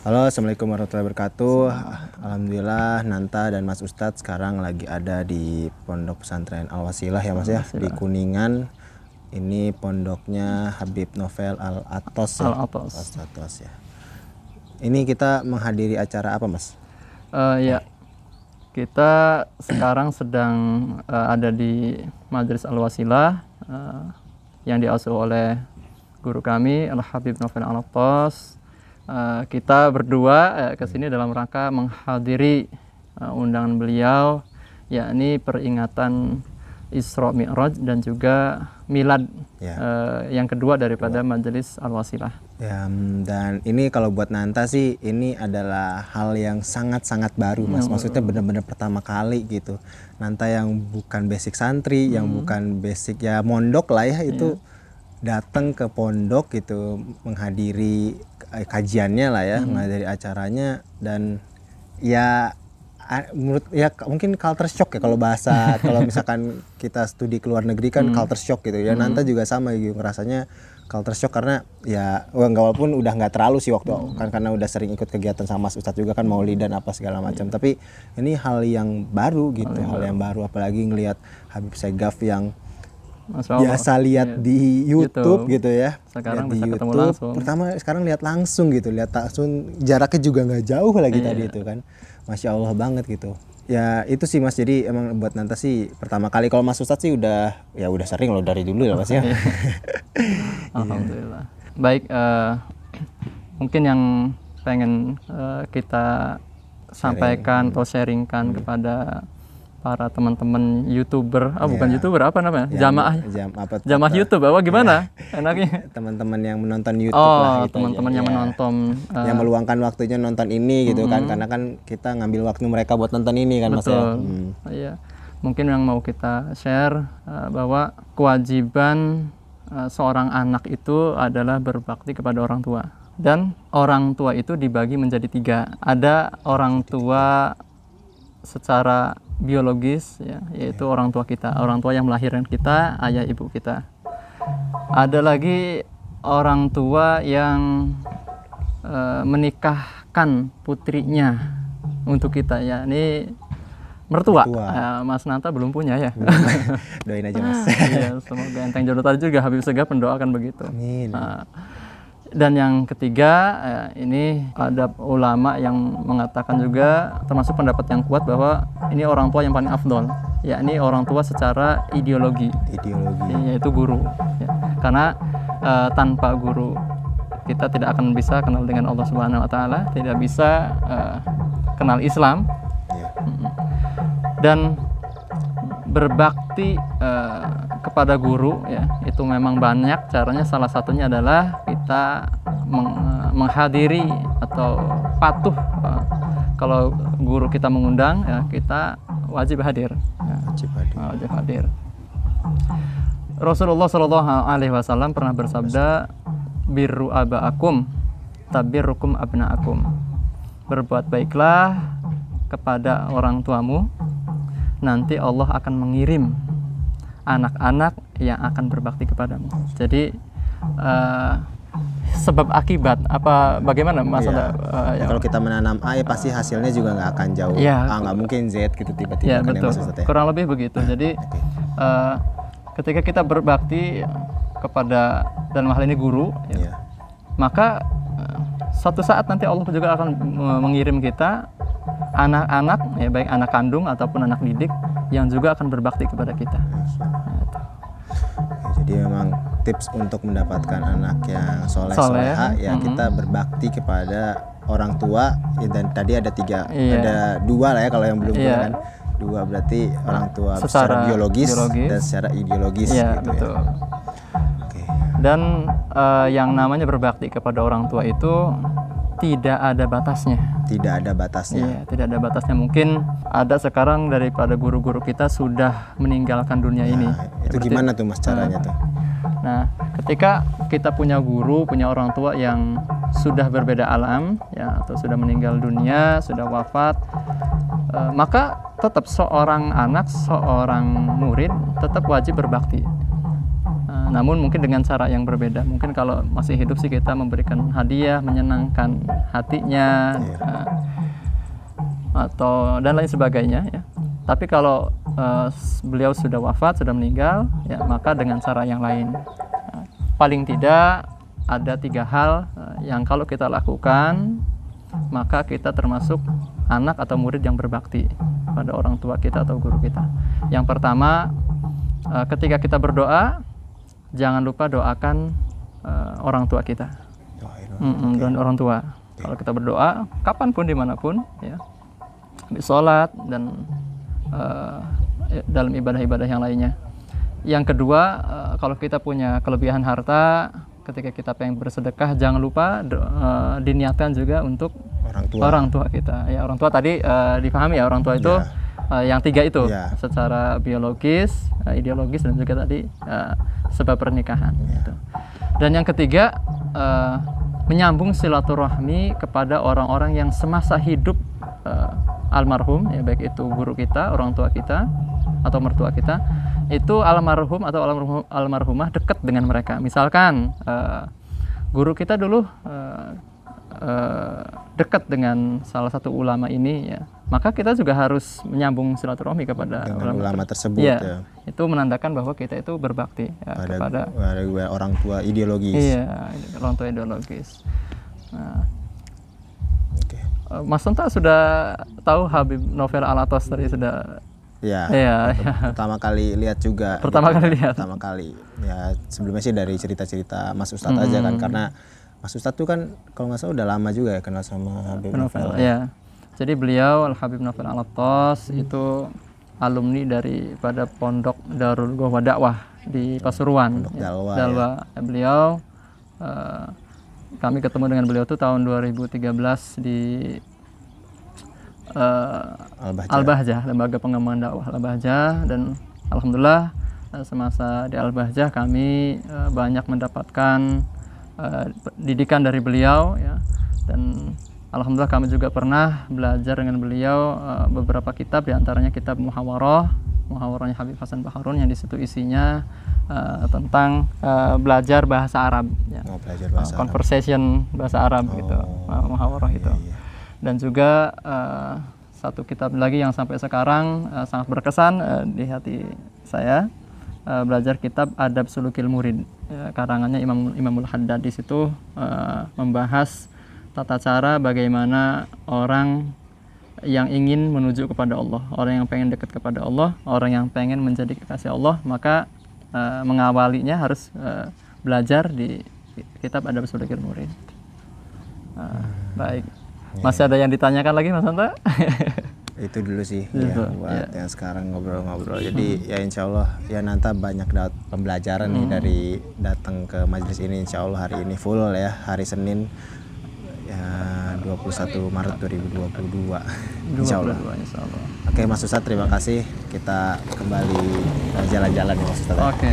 Halo, assalamualaikum warahmatullahi wabarakatuh. Alhamdulillah Nanta dan Mas Ustadz sekarang lagi ada di Pondok Pesantren Al Wasilah ya Mas ya, di Kuningan. Ini pondoknya Habib Novel Al Atos ya. Al-Atos. Atos ya. Ini kita menghadiri acara apa Mas? Ya, kita sekarang sedang ada di Majelis Al Wasilah yang diasuh oleh guru kami Al Habib Novel Al Atos. Kita berdua ke sini dalam rangka menghadiri undangan beliau, yakni peringatan Isra Mi'raj dan juga milad yang kedua daripada Majelis Al Wasilah. Ya, dan ini kalau buat Nanta sih ini adalah hal yang sangat-sangat baru Mas. Maksudnya benar-benar pertama kali gitu. Nanta yang bukan basic santri, yang bukan basic ya mondok lah ya itu datang ke pondok gitu menghadiri kajiannya lah ya, menghadiri acaranya, dan ya menurut ya mungkin culture shock ya kalau bahasa kalau misalkan kita studi ke luar negeri kan culture shock gitu ya. Nanta juga sama gitu ngerasanya culture shock karena ya walaupun udah nggak terlalu sih waktu kan karena udah sering ikut kegiatan sama Mas Ustadz juga kan maulid dan apa segala macam, tapi ini hal yang baru gitu, hal yang baru apalagi ngelihat Habib Segaf yang biasa lihat di YouTube gitu ya. Sekarang lihat bisa di ketemu YouTube, langsung. pertama sekarang lihat langsung gitu, lihat langsung jaraknya juga nggak jauh lagi tadi itu kan. Masya Allah banget gitu. Ya itu sih Mas, jadi emang buat Nanta sih pertama kali. Kalau Mas Ustadz sih udah sering loh dari dulu ya Mas ya. Alhamdulillah. Baik, mungkin yang pengen kita sampaikan atau sharingkan kepada para teman-teman YouTuber, bukan YouTuber, apa namanya? Jamaah YouTube, gimana? Enaknya? Teman-teman yang menonton YouTube lah gitu. Teman-teman yang menonton, yang meluangkan waktunya nonton ini gitu kan, karena kan kita ngambil waktu mereka buat nonton ini kan Mas ya. Iya. Mungkin yang mau kita share bahwa kewajiban seorang anak itu adalah berbakti kepada orang tua. Dan orang tua itu dibagi menjadi 3. Ada orang tua secara biologis ya, yaitu orang tua kita, orang tua yang melahirkan kita, ayah ibu kita. Ada lagi orang tua yang menikahkan putrinya untuk kita, ya ini mertua. Mas Nanta belum punya ya. Doain aja Mas. Ya, semoga enteng jodoh. Tadi juga Habib Segaf mendoakan begitu. Amin. Dan yang ketiga, ini ada ulama yang mengatakan juga termasuk pendapat yang kuat bahwa ini orang tua yang paling afdol, yakni orang tua secara ideologi. Yaitu guru ya. Karena tanpa guru kita tidak akan bisa kenal dengan Allah Subhanahu wa taala, tidak bisa kenal Islam. Dan berbakti kepada guru ya, itu memang banyak caranya. Salah satunya adalah kita menghadiri atau patuh kalau guru kita mengundang ya, kita wajib hadir. Wajib hadir. Rasulullah Shallallahu Alaihi Wasallam pernah bersabda, birru abaakum tabirrukum abnaakum. Berbuat baiklah kepada orang tuamu, nanti Allah akan mengirim anak-anak yang akan berbakti kepadamu. Jadi sebab akibat bagaimana Mas? Kalau kita menanam A ya pasti hasilnya juga nggak akan jauh. Nggak mungkin Z gitu tiba-tiba. Betul. Kurang lebih begitu. Jadi ketika kita berbakti kepada dalam hal ini guru, maka suatu saat nanti Allah juga akan mengirim kita anak-anak ya, baik anak kandung ataupun anak didik yang juga akan berbakti kepada kita. Jadi memang tips untuk mendapatkan anak yang soleha ya kita berbakti kepada orang tua ya, dan tadi ada 3 ada 2 lah ya kalau yang belum punya kan. 2 berarti orang tua secara biologis dan secara ideologis gitu betul. Dan yang namanya berbakti kepada orang tua itu tidak ada batasnya. Tidak ada batasnya. Iya, tidak ada batasnya. Mungkin ada sekarang daripada guru-guru kita sudah meninggalkan dunia ini. Itu gimana tuh Mas caranya tuh? Nah, ketika kita punya guru, punya orang tua yang sudah berbeda alam, ya, atau sudah meninggal dunia, sudah wafat, maka tetap seorang anak, seorang murid tetap wajib berbakti. namun mungkin dengan cara yang berbeda. Mungkin kalau masih hidup sih kita memberikan hadiah, menyenangkan hatinya, atau dan lain sebagainya ya. Tapi kalau beliau sudah wafat, sudah meninggal, ya maka dengan cara yang lain. Paling tidak ada 3 hal yang kalau kita lakukan, maka kita termasuk anak atau murid yang berbakti pada orang tua kita atau guru kita. Yang pertama, ketika kita berdoa, jangan lupa doakan orang tua kita. Dan orang tua. Kalau kita berdoa, kapanpun, dimanapun, ya, sholat dan dalam ibadah-ibadah yang lainnya. Yang kedua, kalau kita punya kelebihan harta, ketika kita pengen bersedekah, jangan lupa diniatkan juga untuk orang tua kita. Ya, orang tua tadi dipahami ya, orang tua itu yang 3 itu, secara biologis, ideologis, dan juga tadi sebab pernikahan. Gitu. Dan yang ketiga, menyambung silaturahmi kepada orang-orang yang semasa hidup almarhum, ya, baik itu guru kita, orang tua kita, atau mertua kita, itu almarhum atau almarhumah dekat dengan mereka. Misalkan guru kita dulu dekat dengan salah satu ulama ini, ya, maka kita juga harus menyambung silaturahmi kepada ulama tersebut. Ya, itu menandakan bahwa kita itu berbakti kepada orang tua ideologis. Iya, orang tua ideologis. Nah, Mas Tonta sudah tahu Habib Novel Alatos tadi sudah? Ya, pertama kali lihat juga. Pertama kali. Ya, sebelumnya sih dari cerita-cerita Mas Ustadz aja kan, karena Mas Ustadz tuh kan kalau nggak salah udah lama juga ya kenal sama Habib Novel. Ya. Jadi beliau Habib Novel Alatos itu alumni daripada Pondok Darul Ghawa Dakwah di Pasuruan. Pondok Dalwa. Ya. Beliau kami ketemu dengan beliau tuh tahun 2013 di Al-Bahjah, Lembaga Pengembangan Dakwah Al-Bahjah, dan alhamdulillah semasa di Al-Bahjah kami banyak mendapatkan didikan dari beliau, ya, dan alhamdulillah kami juga pernah belajar dengan beliau beberapa kitab, diantaranya kitab Muhawarahnya Habib Hasan Baharun, yang di situ isinya tentang belajar bahasa Arab, ya. Belajar bahasa conversation Arab. Bahasa Arab gitu, muhawarah itu. Dan juga satu kitab lagi yang sampai sekarang sangat berkesan di hati saya, belajar kitab Adab Sulukil Murid, ya, karangannya Imamul Haddad. Di situ membahas tata cara bagaimana orang yang ingin menuju kepada Allah, orang yang pengen dekat kepada Allah, orang yang pengen menjadi kekasih Allah, maka mengawalinya harus belajar di kitab Adab Sulukil Murid. Baik. Masih ada yang ditanyakan lagi, Mas Anta? Itu dulu sih ya, buat yang sekarang ngobrol-ngobrol. Jadi ya insya Allah ya nanti banyak pembelajaran nih dari datang ke majelis ini. Insya Allah hari ini full ya, hari Senin ya 21 Maret 2022. Insya Allah. Oke Mas Ustadz, terima kasih. Kita kembali jalan-jalan ya Mas Ustadz. Oke.